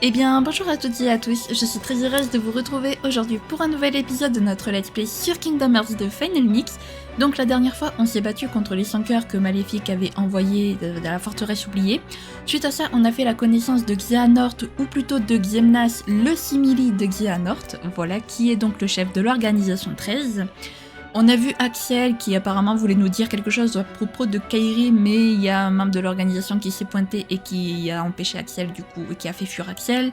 Eh bien, bonjour à toutes et à tous, je suis très heureuse de vous retrouver aujourd'hui pour un nouvel épisode de notre let's play sur Kingdom Hearts de Final Mix. Donc la dernière fois, on s'est battu contre les 100 cœurs que Maléfique avait envoyés de la forteresse oubliée. Suite à ça, on a fait la connaissance de Xehanort, ou plutôt de Xemnas, le simili de Xehanort, voilà, qui est donc le chef de l'organisation 13. On a vu Axel qui apparemment voulait nous dire quelque chose à propos de Kairi, mais il y a un membre de l'organisation qui s'est pointé et qui a empêché Axel du coup, et qui a fait fuir Axel.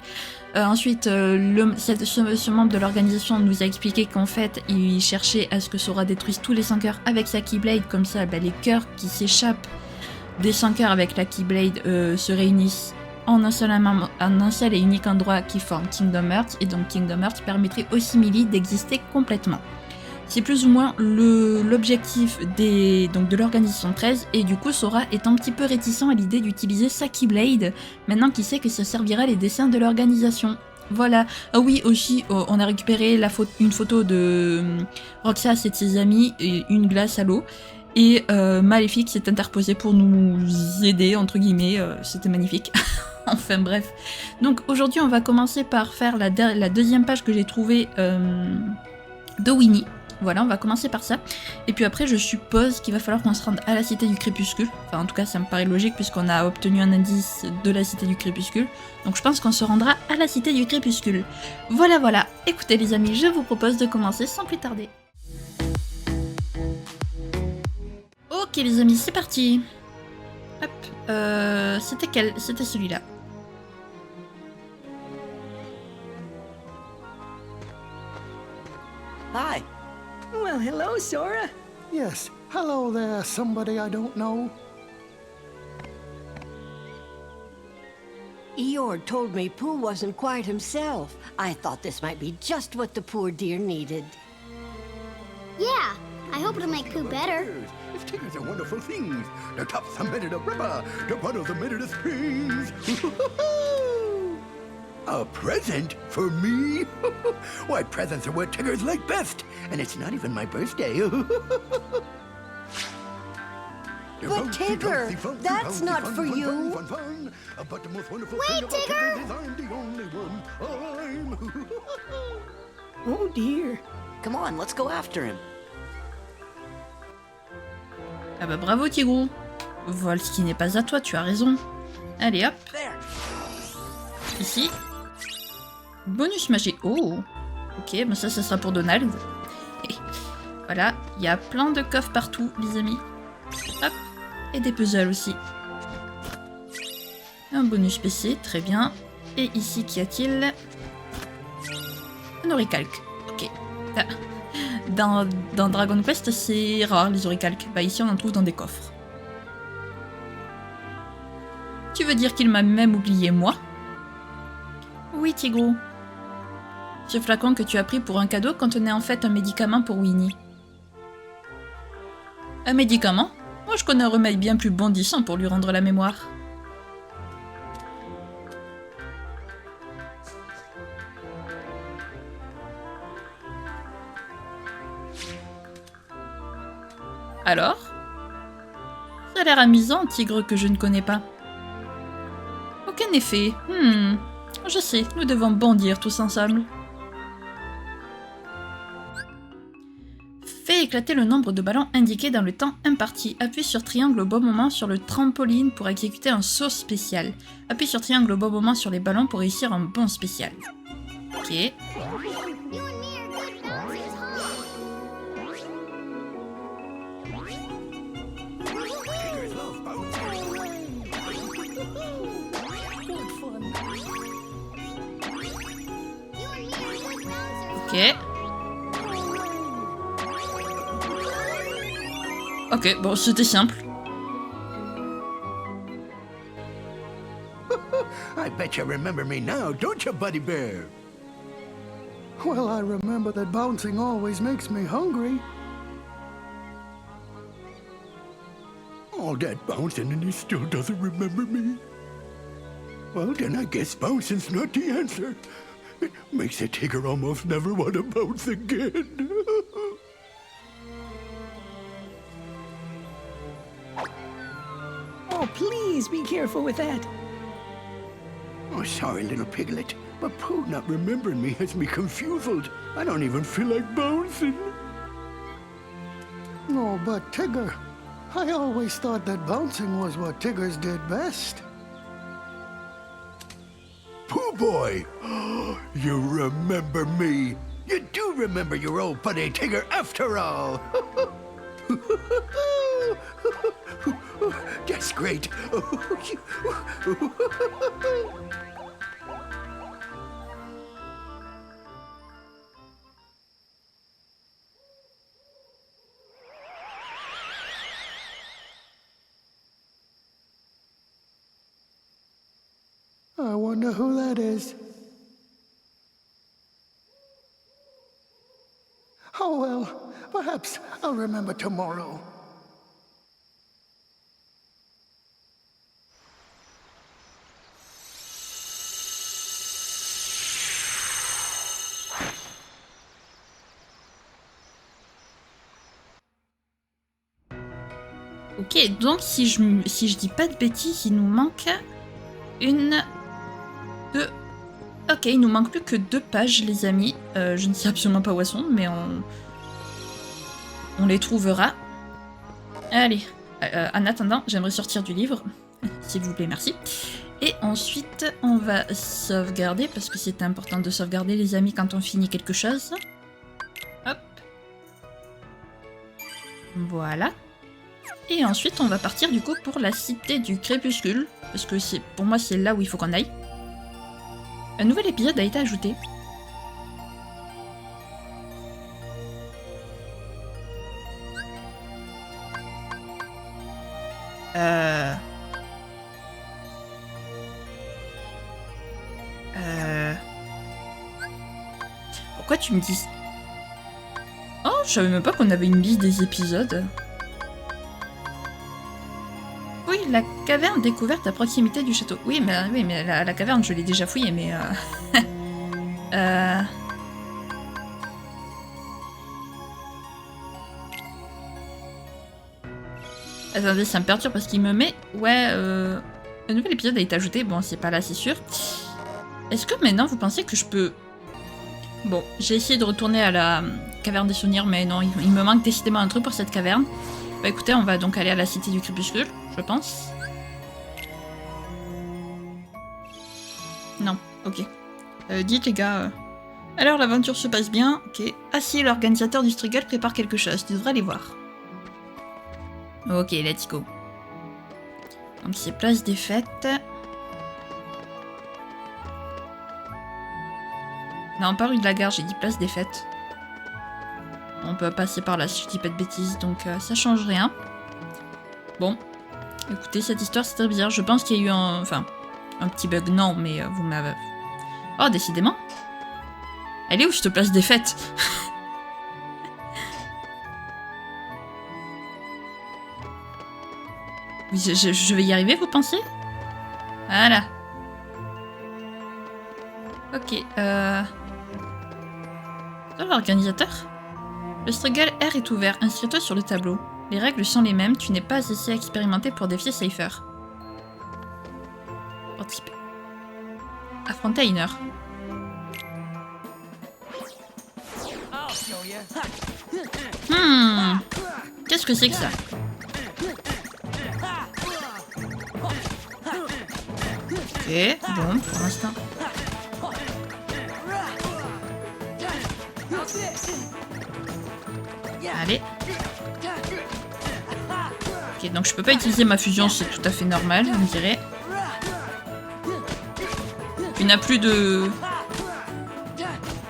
Ensuite, ce membre de l'organisation nous a expliqué qu'en fait, il cherchait à ce que Sora détruise tous les 100 cœurs avec sa Keyblade, comme ça les cœurs qui s'échappent des 100 cœurs avec la Keyblade se réunissent en un seul et unique endroit qui forme Kingdom Hearts, et donc Kingdom Hearts permettrait aux simili d'exister complètement. C'est plus ou moins l'objectif de l'organisation 13, et du coup Sora est un petit peu réticent à l'idée d'utiliser sa Keyblade, maintenant qu'il sait que ça servira à les dessins de l'organisation. Voilà. Ah oui, aussi, on a récupéré une photo de Roxas et de ses amis, et une glace à l'eau, et Maléfique s'est interposée pour nous aider, entre guillemets, c'était magnifique. Enfin bref. Donc aujourd'hui on va commencer par faire la deuxième page que j'ai trouvée de Winnie. Voilà, on va commencer par ça. Et puis après, je suppose qu'il va falloir qu'on se rende à la Cité du Crépuscule. Enfin, en tout cas, ça me paraît logique puisqu'on a obtenu un indice de la Cité du Crépuscule. Donc je pense qu'on se rendra à la Cité du Crépuscule. Voilà, voilà. Écoutez les amis, je vous propose de commencer sans plus tarder. Ok les amis, c'est parti. Hop. C'était celui-là. Hi. Well, hello, Sora. Yes, hello there, somebody I don't know. Eeyore told me Pooh wasn't quite himself. I thought this might be just what the poor dear needed. Yeah, I hope it'll make Pooh better. Stickers are wonderful things. The tops are made of rubber, the bottoms are made of springs. A present for me? Why, presents are what Tiggers like best, and it's not even my birthday. But Tigger, that's not for you. Wait, Tigger! Oh dear. Come on, let's go after him. Ah bah bravo Tigrou. Vol ce qui n'est pas à toi, tu as raison. Allez hop. Ici. Bonus magique. Oh. Ok, bah ça sera pour Donald. Voilà, il y a plein de coffres partout, les amis. Hop. Et des puzzles aussi. Un bonus PC, très bien. Et ici, qu'y a-t-il? Un oricalque. Ok. Dans Dragon Quest, c'est rare les oricalques. Bah ici, on en trouve dans des coffres. Tu veux dire qu'il m'a même oublié moi? Oui, Tigrou. Ce flacon que tu as pris pour un cadeau contenait en fait un médicament pour Winnie. Un médicament? Moi, je connais un remède bien plus bondissant pour lui rendre la mémoire. Alors? Ça a l'air amusant, tigre que je ne connais pas. Aucun effet. Je sais, nous devons bondir tous ensemble. Fais éclater le nombre de ballons indiqué dans le temps imparti. Appuie sur triangle au bon moment sur le trampoline pour exécuter un saut spécial. Appuie sur triangle au bon moment sur les ballons pour réussir un bond spécial. Ok. You and me are good bouncers, Ok. Ok, bon, c'était simple. I bet you remember me now, don't you, Buddy Bear? Well, I remember that bouncing always makes me hungry. All that bouncing and he still doesn't remember me. Well, then I guess bouncing's not the answer. It makes a Tigger almost never want to bounce again. Oh, please be careful with that. Oh, sorry, little piglet, but Pooh not remembering me has me confused. I don't even feel like bouncing. Oh, but Tigger, I always thought that bouncing was what Tiggers did best. Pooh boy, you remember me. You do remember your old buddy Tigger after all. That's great. I wonder who that is. Oh well, perhaps I'll remember tomorrow. Ok, donc si je dis pas de bêtises, il nous manque une... deux... Ok, il nous manque plus que 2 pages, les amis. Je ne sais absolument pas où elles sont, mais on les trouvera. Allez, en attendant, j'aimerais sortir du livre. S'il vous plaît, merci. Et ensuite, on va sauvegarder, parce que c'est important de sauvegarder, les amis, quand on finit quelque chose. Hop. Voilà. Et ensuite, on va partir, du coup, pour la cité du crépuscule. Parce que pour moi, c'est là où il faut qu'on aille. Un nouvel épisode a été ajouté. Pourquoi tu me dis... Oh, je savais même pas qu'on avait une liste des épisodes. Oui, la caverne découverte à proximité du château. Oui, mais la caverne, je l'ai déjà fouillée, mais... Attendez, ça me perturbe parce qu'il me met... Ouais, un nouvel épisode a été ajouté. Bon, c'est pas là, c'est sûr. Est-ce que maintenant, vous pensez que je peux... Bon, j'ai essayé de retourner à la caverne des souvenirs, mais non, il me manque décidément un truc pour cette caverne. Bah écoutez, on va donc aller à la cité du crépuscule, je pense. Non, ok. Dites les gars... Alors l'aventure se passe bien, ok. Ah si, l'organisateur du Striggle prépare quelque chose, tu devrais aller voir. Ok, let's go. Donc c'est place des fêtes. Non, pas rue de la gare, j'ai dit place des fêtes. On peut passer par là si je dis pas de bêtises, donc ça change rien. Bon, écoutez, cette histoire c'est très bizarre. Je pense qu'il y a eu un petit bug, non, mais vous m'avez... Oh, décidément. Elle est où cette place des fêtes? je vais y arriver, vous pensez? Voilà. Ok, l'organisateur? Le Striggle R est ouvert, inscris-toi sur le tableau. Les règles sont les mêmes, tu n'es pas assez expérimenté pour défier Cypher. Participer. Affronter à 1 heure. Qu'est-ce que c'est que ça? Ok, bon, pour l'instant. Allez. Ok, donc je peux pas utiliser ma fusion, c'est tout à fait normal, on dirait. Tu n'as plus de...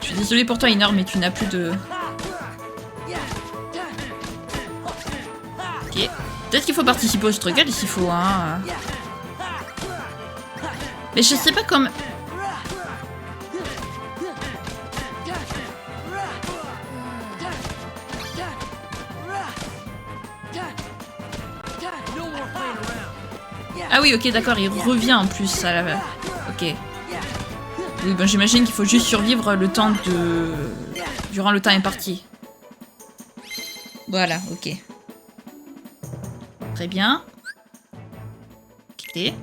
Je suis désolée pour toi, Inor, mais tu n'as plus de... Ok. Peut-être qu'il faut participer au struggle s'il faut, hein. Mais je sais pas comment... Ah oui, ok, d'accord, il revient en plus à la... Ok. Oui, ben j'imagine qu'il faut juste survivre le temps de... Durant le temps imparti. Voilà, ok. Très bien. Quitter.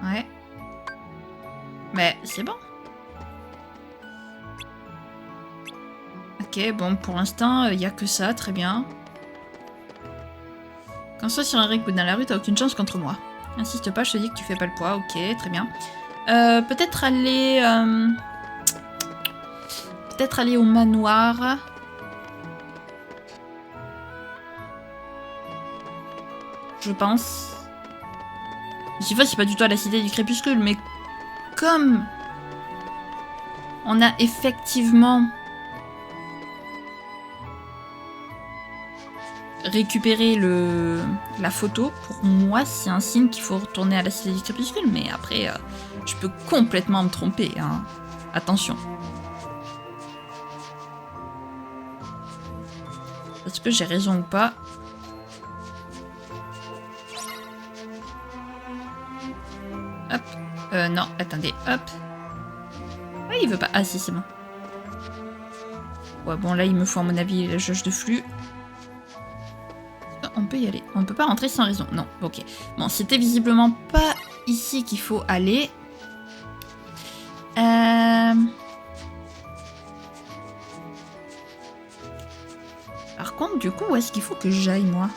Ouais. Mais c'est bon. Ok, bon, pour l'instant, il n'y a que ça, très bien. Quand soit sur un rig ou dans la rue, t'as aucune chance contre moi. Insiste pas, je te dis que tu fais pas le poids, ok, très bien. Peut-être aller... Peut-être aller au manoir. Je pense. Je sais pas, c'est pas du tout à la cité du crépuscule, mais comme on a effectivement récupéré la photo, pour moi c'est un signe qu'il faut retourner à la cité du crépuscule, mais après je peux complètement me tromper, hein. Attention. Est-ce que j'ai raison ou pas? Hop. Non, attendez, hop. Ah, il veut pas. Ah si, c'est bon. Ouais, bon, là, il me faut, à mon avis, la jauge de flux. On peut y aller. On ne peut pas rentrer sans raison. Non, ok. Bon, c'était visiblement pas ici qu'il faut aller. Par contre, du coup, où est-ce qu'il faut que j'aille, moi?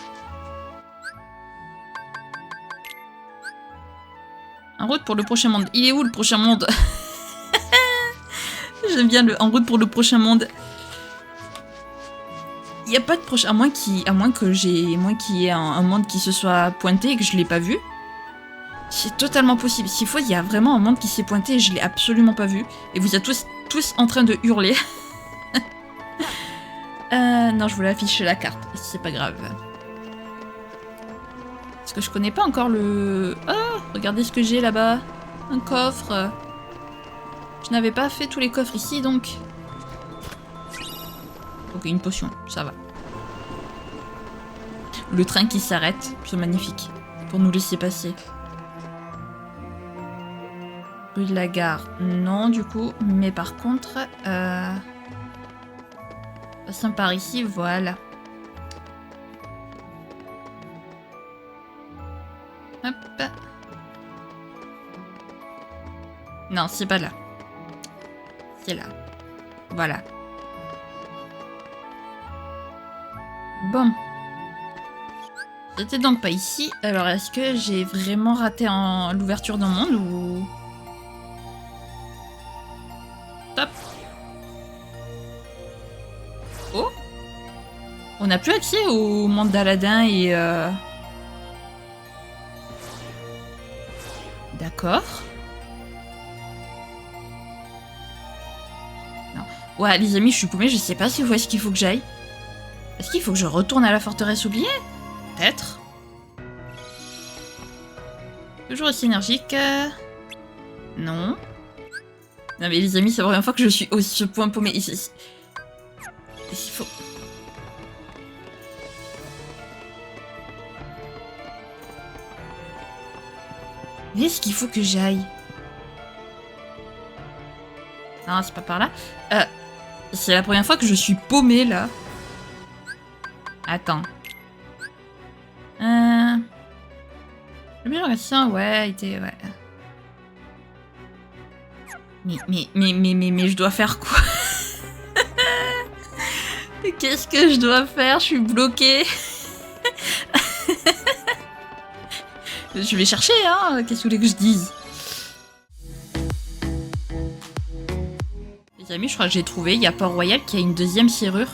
En route pour le prochain monde. Il est où, le prochain monde? J'aime bien le en route pour le prochain monde. Il n'y a pas de prochain... À moins qu'il y ait un monde qui se soit pointé et que je l'ai pas vu. C'est totalement possible. S'il faut, il y a vraiment un monde qui s'est pointé et je l'ai absolument pas vu. Et vous êtes tous en train de hurler. Non, je voulais afficher la carte. C'est pas grave. Parce que je connais pas encore le... Oh, regardez ce que j'ai là-bas. Un coffre. Je n'avais pas fait tous les coffres ici, donc... Ok, une potion, ça va. Le train qui s'arrête, c'est magnifique. Pour nous laisser passer. Rue de la Gare, non du coup. Mais par contre... Passons par ici, voilà. Hop. Non, c'est pas là. C'est là. Voilà. Bon. C'était donc pas ici. Alors, est-ce que j'ai vraiment raté l'ouverture d'un monde ou... Top. Oh. On n'a plus accès au monde d'Aladin et... D'accord. Non. Ouais, les amis, je suis paumée, je sais pas où est-ce qu'il faut que j'aille. Est-ce qu'il faut que je retourne à la forteresse oubliée? Peut-être. Toujours aussi énergique. Non. Non mais les amis, c'est la première fois que je suis aussi ce point paumé. Ici. Il faut... Mais est-ce qu'il faut que j'aille? Non, c'est pas par là. C'est la première fois que je suis paumée là. Attends. Le meilleur médecin, ouais, il était... Ouais. Mais je dois faire quoi? Qu'est-ce que je dois faire? Je suis bloquée. Je vais chercher, hein. Qu'est-ce que vous voulez que je dise? Les amis, je crois que j'ai trouvé. Il y a Port-Royal qui a une deuxième serrure.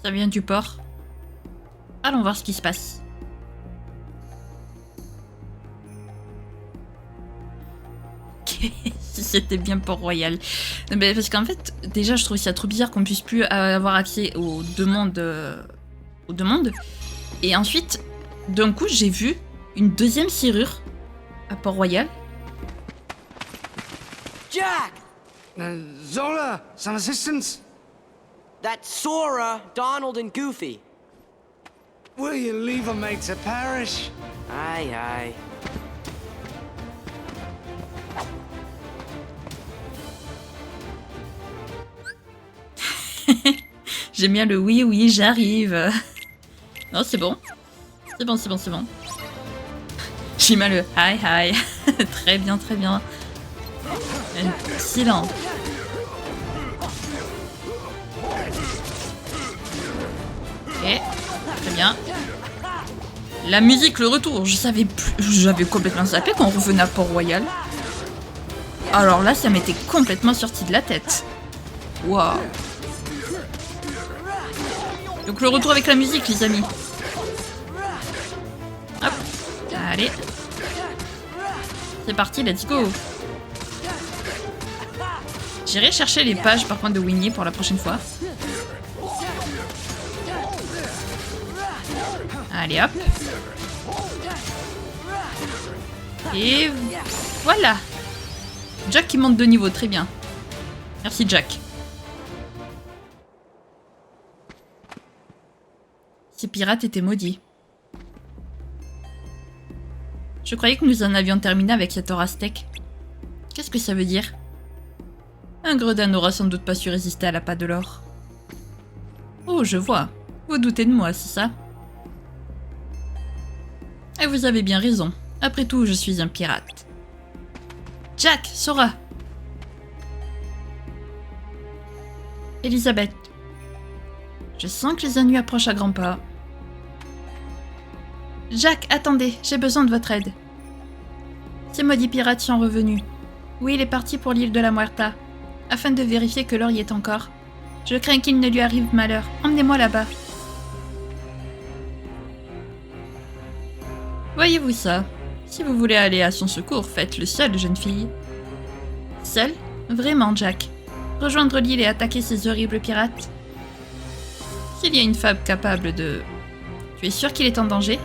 Ça vient du port. Allons voir ce qui se passe. Ok, si c'était bien Port-Royal. Parce qu'en fait, déjà, je trouve ça trop bizarre qu'on puisse plus avoir accès aux deux mondes. Et ensuite, d'un coup, j'ai vu une deuxième serrure à Port-Royal. Jack! Zola, some assistance? That's Sora, Donald, and Goofy. Will you leave a mate to perish? Aye, aye. J'aime bien le oui, oui, j'arrive. Non, c'est bon. C'est bon, c'est bon, c'est bon. J'ai mal le hi, hi. Très bien, très bien. Excellent. Ok, très bien. La musique, le retour. Je savais plus. J'avais complètement zappé qu'on revenait à Port-Royal. Alors là, ça m'était complètement sorti de la tête. Waouh. Donc le retour avec la musique, les amis. Hop. Allez. C'est parti, let's go. J'irai chercher les pages par contre de Winnie pour la prochaine fois. Allez hop. Et voilà. Jack qui monte de niveau, très bien. Merci Jack. Ces pirates étaient maudits. Je croyais que nous en avions terminé avec cette Aztèque. Qu'est-ce que ça veut dire? Un gredin n'aura sans doute pas su résister à l'appât de l'or. Oh, je vois. Vous doutez de moi, c'est ça? Et vous avez bien raison. Après tout, je suis un pirate. Jack, Sora. Elisabeth. Je sens que les ennuis approchent à grands pas. Jack, attendez, j'ai besoin de votre aide. Ces maudits pirates sont revenus. Oui, il est parti pour l'île de la Muerta, afin de vérifier que l'or y est encore. Je crains qu'il ne lui arrive malheur. Emmenez-moi là-bas. Voyez-vous ça? Si vous voulez aller à son secours, faites-le seul, jeune fille. Seul? Vraiment, Jack. Rejoindre l'île et attaquer ces horribles pirates? S'il y a une femme capable de... Tu es sûr qu'il est en danger?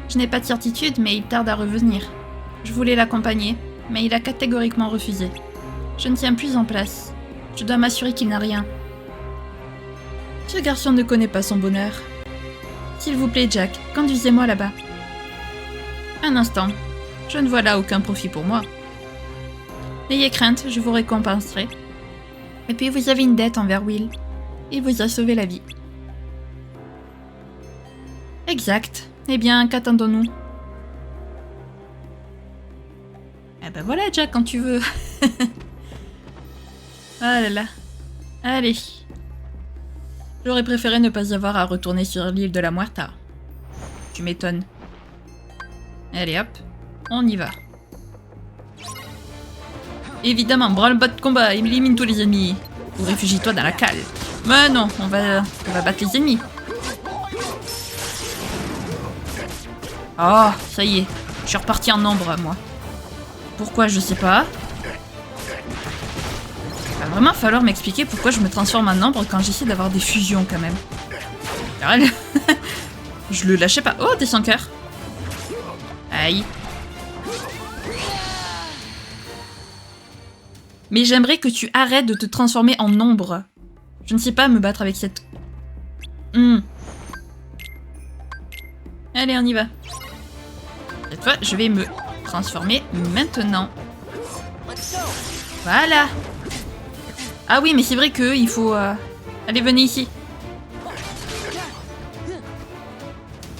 Je n'ai pas de certitude, mais il tarde à revenir. Je voulais l'accompagner, mais il a catégoriquement refusé. Je ne tiens plus en place. Je dois m'assurer qu'il n'a rien. Ce garçon ne connaît pas son bonheur. S'il vous plaît, Jack, conduisez-moi là-bas. Un instant. Je ne vois là aucun profit pour moi. N'ayez crainte, je vous récompenserai. Et puis vous avez une dette envers Will. Il vous a sauvé la vie. Exact. Eh bien, qu'attendons-nous? Eh ben voilà, Jack, quand tu veux. Ah là là. Allez. J'aurais préféré ne pas avoir à retourner sur l'île de la Muerta. Tu m'étonnes. Allez hop, on y va. Évidemment, branle-bas de combat, élimine tous les ennemis. Ou réfugie-toi dans la cale. Mais non, on va battre les ennemis. Oh, ça y est. Je suis reparti en nombre, moi. Pourquoi, je sais pas. Il va vraiment falloir m'expliquer pourquoi je me transforme en ombre quand j'essaie d'avoir des fusions, quand même. Je le lâchais pas. Oh, des sans cœur. Aïe. Mais j'aimerais que tu arrêtes de te transformer en ombre. Je ne sais pas me battre avec cette... Allez, on y va. Cette fois, je vais me transformer maintenant. Voilà. Ah oui, mais c'est vrai que il faut... Allez, venez ici.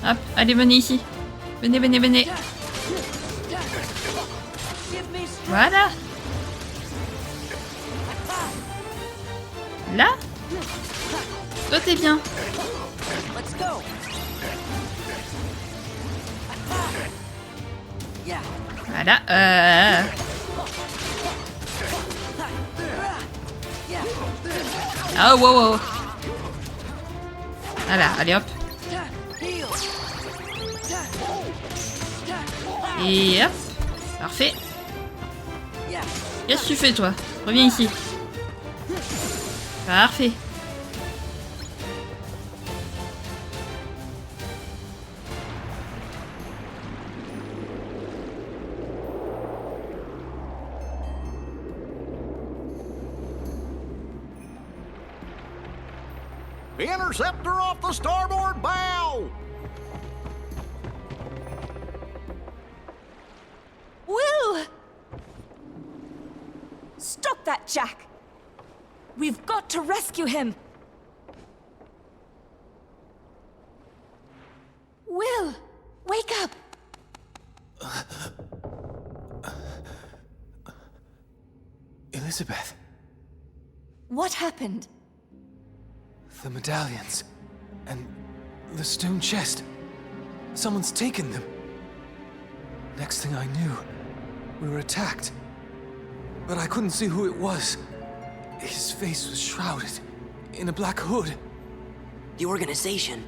Hop, allez, venez ici. Venez, venez, venez. Voilà. Là? Toi, t'es bien. Voilà. Ah, wow, wow. Voilà, allez hop. Et hop. Parfait. Qu'est-ce que tu fais, toi? Reviens ici. Parfait. Interceptor off the starboard bow! Will! Stop that, Jack! We've got to rescue him! Will! Wake up! Elizabeth, What happened? the medallions, and the stone chest. Someone's taken them. Next thing I knew, we were attacked. But I couldn't see who it was. His face was shrouded in a black hood. The organization.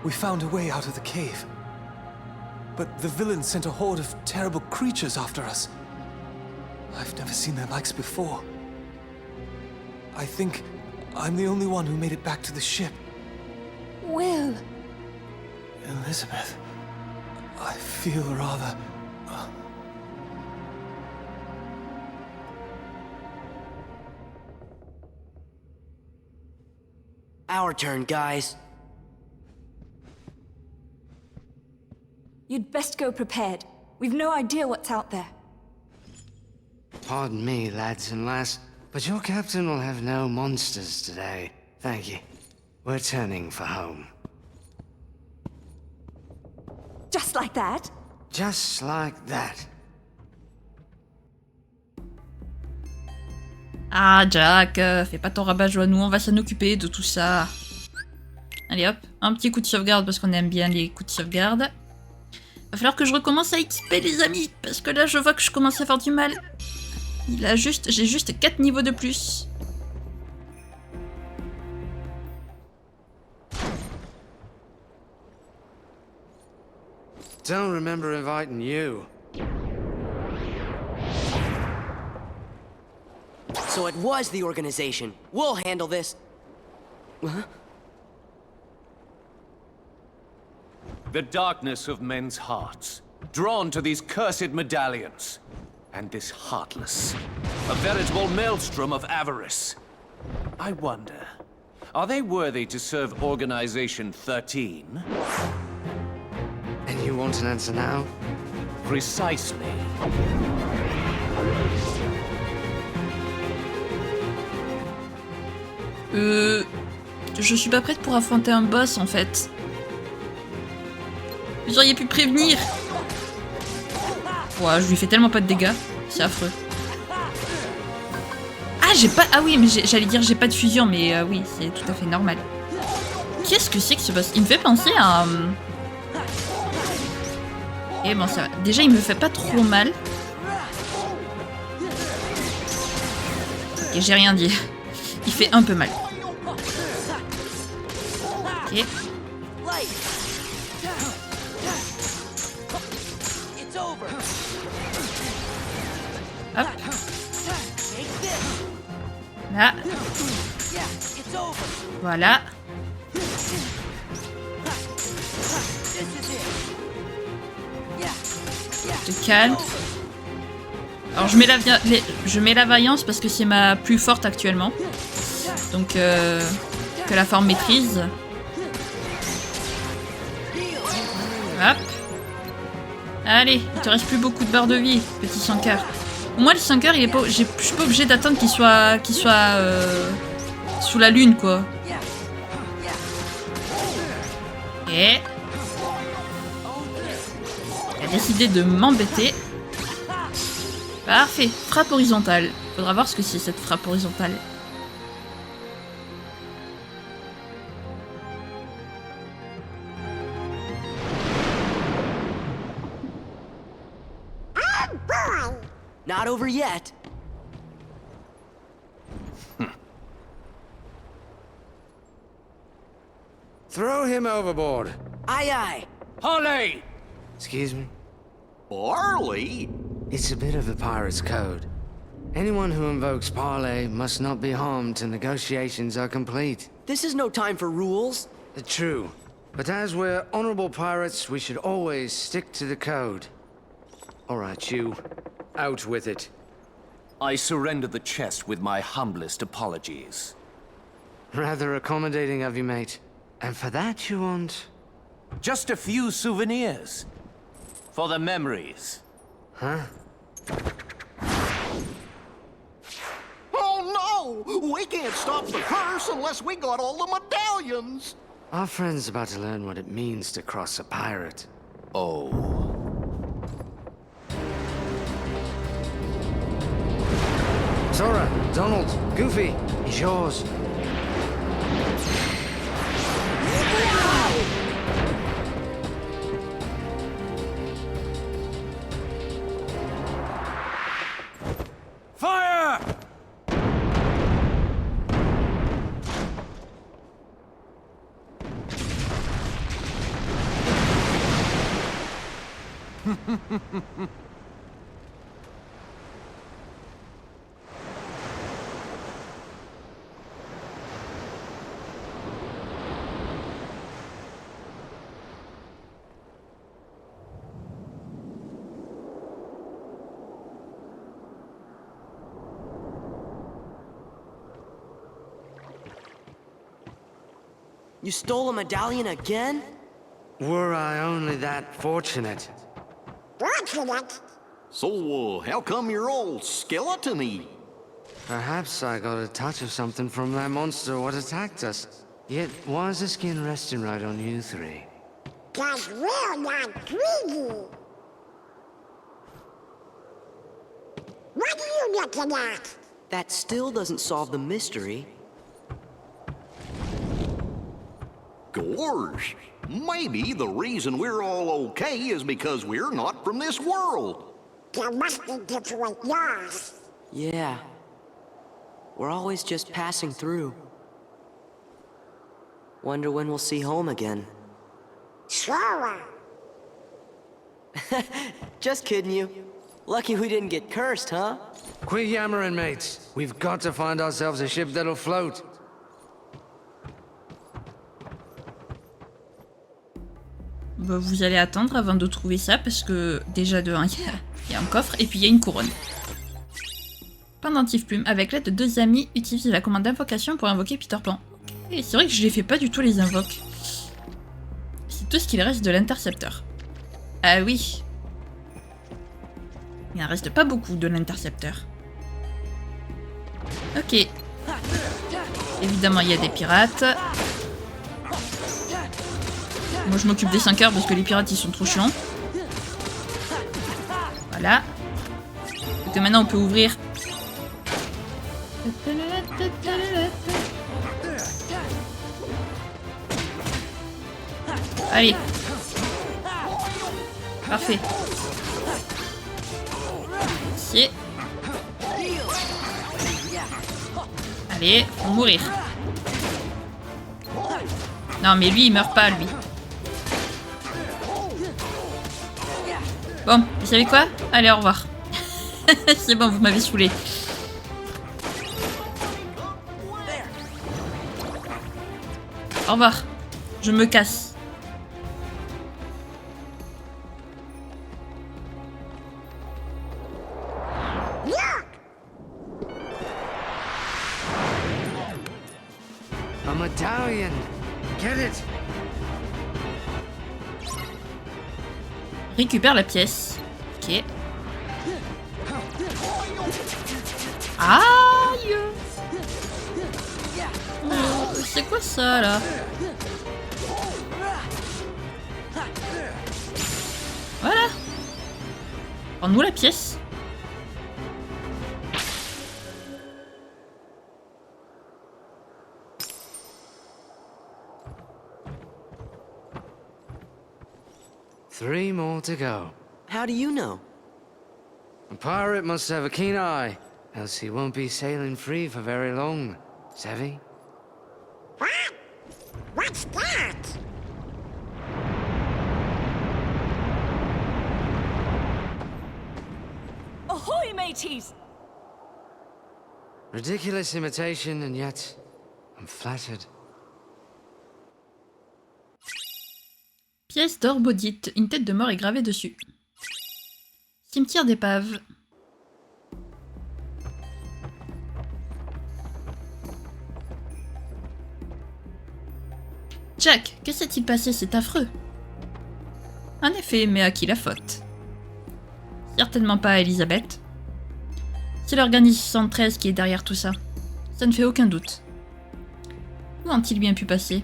We found a way out of the cave. But the villains sent a horde of terrible creatures after us. I've never seen their likes before. I think I'm the only one who made it back to the ship. Will! Elizabeth, I feel rather... Our turn, guys. You'd best go prepared. We've no idea what's out there. Pardon me, lads and lass, but your captain will have no monsters today. Thank you. We're turning for home. Just like that? Just like that. Ah, Jack, fais pas ton rabat-joie, nous on va s'en occuper de tout ça. Allez hop, un petit coup de sauvegarde parce qu'on aime bien les coups de sauvegarde. Va falloir que je recommence à XP les amis, parce que là je vois que je commence à faire du mal. J'ai juste 4 niveaux de plus. Don't remember inviting you. So it was the organization. We'll handle this. Huh? The darkness of men's hearts, drawn to these cursed medallions. And this heartless, a veritable maelstrom of avarice. I wonder, are they worthy to serve Organization 13? And you want an answer now? Precisely. Je suis pas prête pour affronter un boss en fait. Vous auriez pu prévenir. Ouah, je lui fais tellement pas de dégâts, c'est affreux. Ah, j'ai pas... Ah oui, mais j'allais dire j'ai pas de fusion, mais oui, c'est tout à fait normal. Qu'est-ce que c'est que ce boss? Il me fait penser à... Eh bon, ça va. Déjà, il me fait pas trop mal. Ok, j'ai rien dit. Il fait un peu mal. Ok. Hop. Là. Voilà. Te calme. Alors je mets la vaillance parce que c'est ma plus forte actuellement. Donc que la forme maîtrise. Hop. Allez, il te reste plus beaucoup de barres de vie, petit 5 heures. Moi, le 5 heures, je suis pas obligé d'attendre qu'il soit sous la lune, quoi. Et il a décidé de m'embêter. Parfait, frappe horizontale. Faudra voir ce que c'est cette frappe horizontale. Not over yet. Throw him overboard. Aye, aye. Harley! Excuse me? Barley? It's a bit of the pirate's code. Anyone who invokes parley must not be harmed till negotiations are complete. This is no time for rules. True. But as we're honorable pirates, we should always stick to the code. All right, you. Out with it. I surrender the chest with my humblest apologies. Rather accommodating of you, mate. And for that you want... Just a few souvenirs. For the memories. Huh? Oh no! We can't stop the curse unless we got all the medallions! Our friend's about to learn what it means to cross a pirate. Oh. Sora, Donald, Goofy, he's yours. Fire! You stole a medallion again? Were I only that fortunate. Fortunate? So, how come you're all skeleton-y? Perhaps I got a touch of something from that monster what attacked us. Yet, why is the skin resting right on you three? 'Cause we're not greedy. What are you looking at? That still doesn't solve the mystery. Gorge, maybe the reason we're all okay is because we're not from this world. There must be different laws. Yeah. We're always just passing through. Wonder when we'll see home again. Sora. Just kidding you. Lucky we didn't get cursed, huh? Quit yammering, mates. We've got to find ourselves a ship that'll float. Bah, vous allez attendre avant de trouver ça parce que déjà de 1, il y a un coffre et puis il y a une couronne. Pendentif plume, avec l'aide de 2 amis, utilise la commande d'invocation pour invoquer Peter Pan. Et c'est vrai que je les fais pas du tout les invoques. C'est tout ce qu'il reste de l'intercepteur. Ah oui. Il n'en reste pas beaucoup de l'intercepteur. Ok. Évidemment, il y a des pirates. Moi, je m'occupe des 5 heures parce que les pirates, ils sont trop chiants. Voilà. Et que maintenant, on peut ouvrir. Allez. Parfait. Ici. Allez, faut mourir. Non, mais lui, il meurt pas, lui. Bon, vous savez quoi? Allez, au revoir. C'est bon, vous m'avez saoulé. Au revoir. Je me casse. A medallion! Get it! Récupère la pièce. Ok. Aïe! C'est quoi ça là? Voilà. Prends-nous la pièce. Three more to go. How do you know? A pirate must have a keen eye, else he won't be sailing free for very long. Savvy? What? What's that? Ahoy, mateys! Ridiculous imitation, and yet I'm flattered. Pièce d'or maudite. Une tête de mort est gravée dessus. Cimetière d'épave. Jack, que s'est-il passé? C'est affreux. En effet, mais à qui la faute? Certainement pas à Elisabeth. C'est l'organisation 13 qui est derrière tout ça. Ça ne fait aucun doute. Où ont-ils bien pu passer?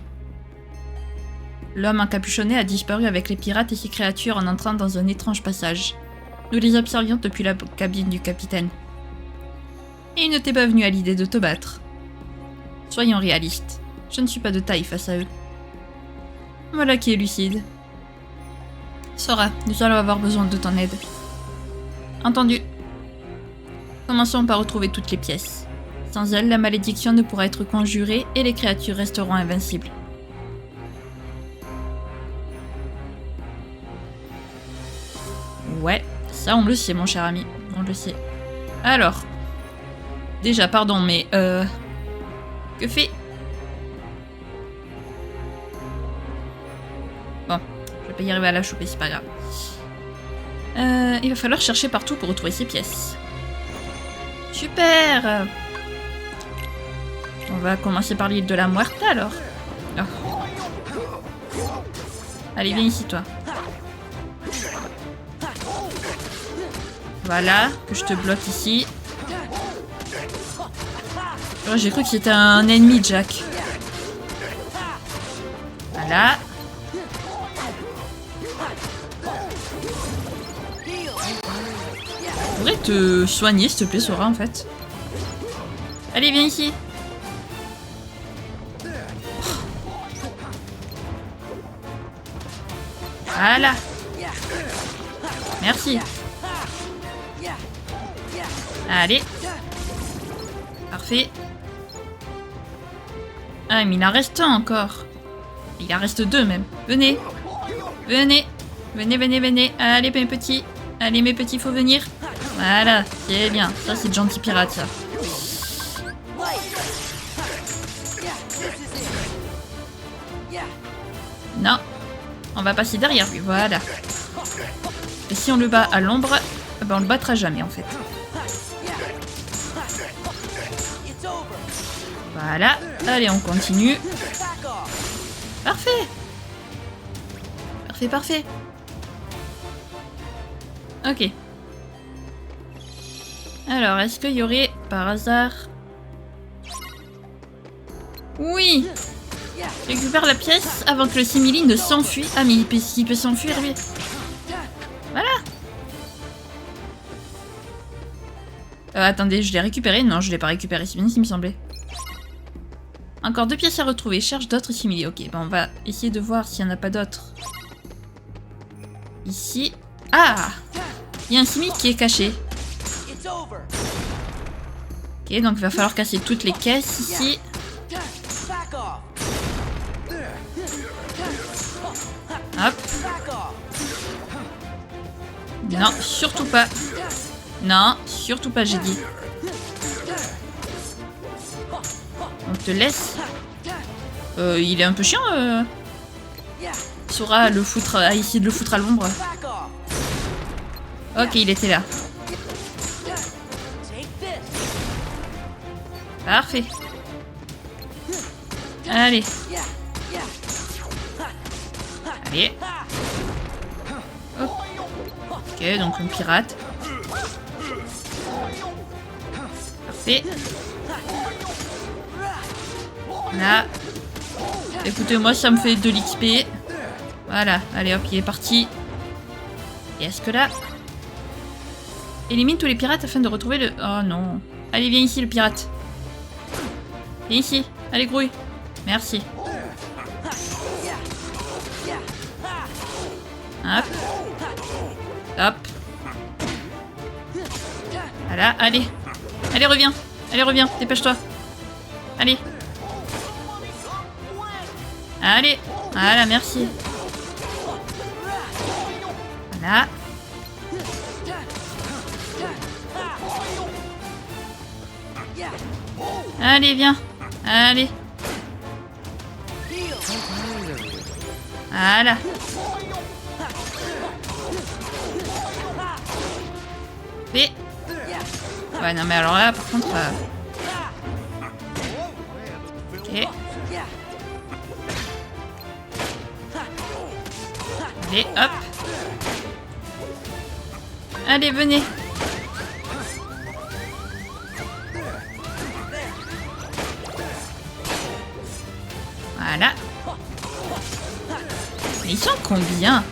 L'homme encapuchonné a disparu avec les pirates et ses créatures en entrant dans un étrange passage. Nous les observions depuis la cabine du capitaine. Et il ne t'est pas venu à l'idée de te battre. Soyons réalistes. Je ne suis pas de taille face à eux. Voilà qui est lucide. Sora, nous allons avoir besoin de ton aide. Entendu. Commençons par retrouver toutes les pièces. Sans elles, la malédiction ne pourra être conjurée et les créatures resteront invincibles. Ouais, ça on le sait mon cher ami, on le sait. Alors, déjà pardon mais que fait... Bon, je vais pas y arriver à la choper, c'est pas grave. Il va falloir chercher partout pour retrouver ces pièces. Super! On va commencer par l'île de la Muerta alors. Oh. Allez, viens ici toi. Voilà, que je te bloque ici. Oh, j'ai cru que c'était un ennemi, Jack. Voilà. Tu pourrais te soigner, s'il te plaît, Sora, en fait. Allez, viens ici. Voilà. Merci. Allez. Parfait. Ah, mais il en reste un encore. Il en reste deux même. Venez. Venez. Venez, venez, venez. Allez, mes petits. Allez, mes petits, faut venir. Voilà, c'est bien. Ça, c'est de gentil pirate, ça. Non. On va passer derrière lui, voilà. Et si on le bat à l'ombre, ben on le battra jamais, en fait. Voilà. Allez, on continue. Parfait. Parfait, parfait. Ok. Alors, est-ce qu'il y aurait, par hasard... Oui. Récupère la pièce avant que le simili ne s'enfuit. Ah, mais il peut s'enfuir, lui. Voilà. Attendez, je l'ai récupéré? Non, je l'ai pas récupéré, c'est bien ce qui me semblait. Encore 2 pièces à retrouver. Cherche d'autres simili. Ok, bon, on va essayer de voir s'il n'y en a pas d'autres. Ici. Ah! Il y a un simili qui est caché. Ok, donc il va falloir casser toutes les caisses ici. Hop. Non, surtout pas. Non, surtout pas, j'ai dit. On te laisse. Il est un peu chiant. Sora a essayé de le foutre à l'ombre. Ok, il était là. Parfait. Allez. Allez. Hop. Ok, donc on pirate. Parfait. Là. Écoutez, moi ça me fait de l'XP. Voilà, allez hop, il est parti. Et est-ce que là... Élimine tous les pirates afin de retrouver le... Oh non. Allez, viens ici le pirate. Viens ici. Allez, grouille. Merci. Hop. Hop. Voilà, allez. Allez, reviens. Allez, reviens. Dépêche-toi. Allez. Allez. Voilà, merci. Voilà. Allez, viens. Allez. Voilà. Et... Ouais, non mais alors là, par contre... Ok. Allez, hop. Allez, venez. Voilà. Mais ils sont combien?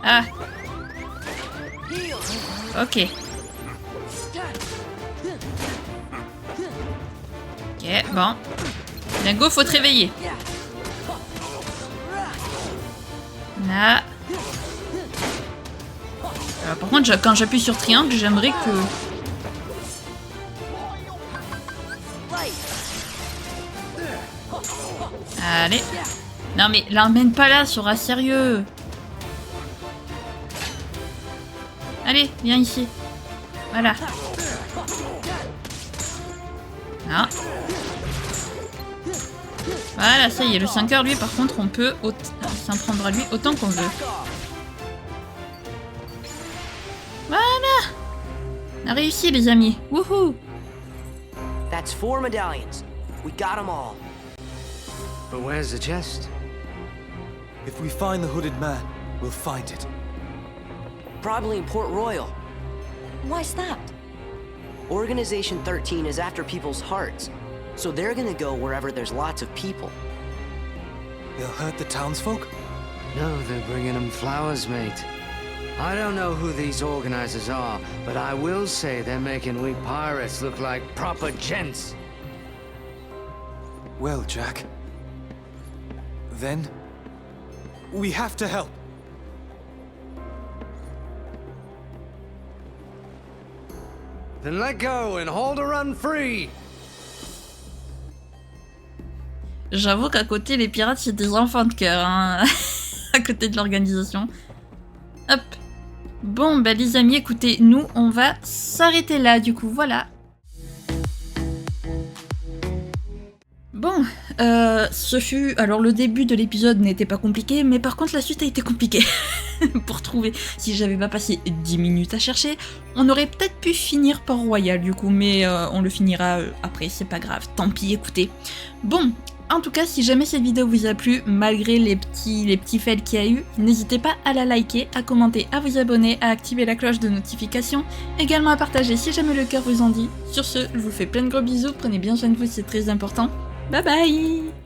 Ah. Ok. Ok, bon. Dingo, faut te réveiller. Là. Par contre, quand j'appuie sur triangle, j'aimerais que... Allez. Non mais l'emmène pas là, sera sérieux. Allez, viens ici. Voilà. Non. Voilà, ça y est, le 5 heures, lui, par contre, on peut s'en prendre à lui autant qu'on veut. Voilà. On a réussi, les amis. Wouhou. That's 4 medallions. We got them all. But where's the chest? If we find the hooded man, we'll find it. Probably in Port Royal. Why's that? Organization 13 is after people's hearts, so they're gonna go wherever there's lots of people. They'll hurt the townsfolk? No, they're bringing them flowers, mate. I don't know who these organizers are, but I will say they're making we pirates look like proper gents. Well, Jack. Then, we have to help. Then let go and hold her run free. J'avoue qu'à côté, les pirates, c'est des enfants de cœur, hein. À côté de l'organisation. Hop. Bon, bah les amis, écoutez, nous, on va s'arrêter là, du coup, voilà. Bon, ce fut... Alors, le début de l'épisode n'était pas compliqué, mais par contre, la suite a été compliquée. Pour trouver. Si j'avais pas passé 10 minutes à chercher, on aurait peut-être pu finir Port Royal, du coup, mais on le finira après, c'est pas grave. Tant pis, écoutez. Bon, en tout cas, si jamais cette vidéo vous a plu, malgré les petits fails qu'il y a eu, n'hésitez pas à la liker, à commenter, à vous abonner, à activer la cloche de notification, également à partager si jamais le cœur vous en dit. Sur ce, je vous fais plein de gros bisous, prenez bien soin de vous, c'est très important. Bye bye!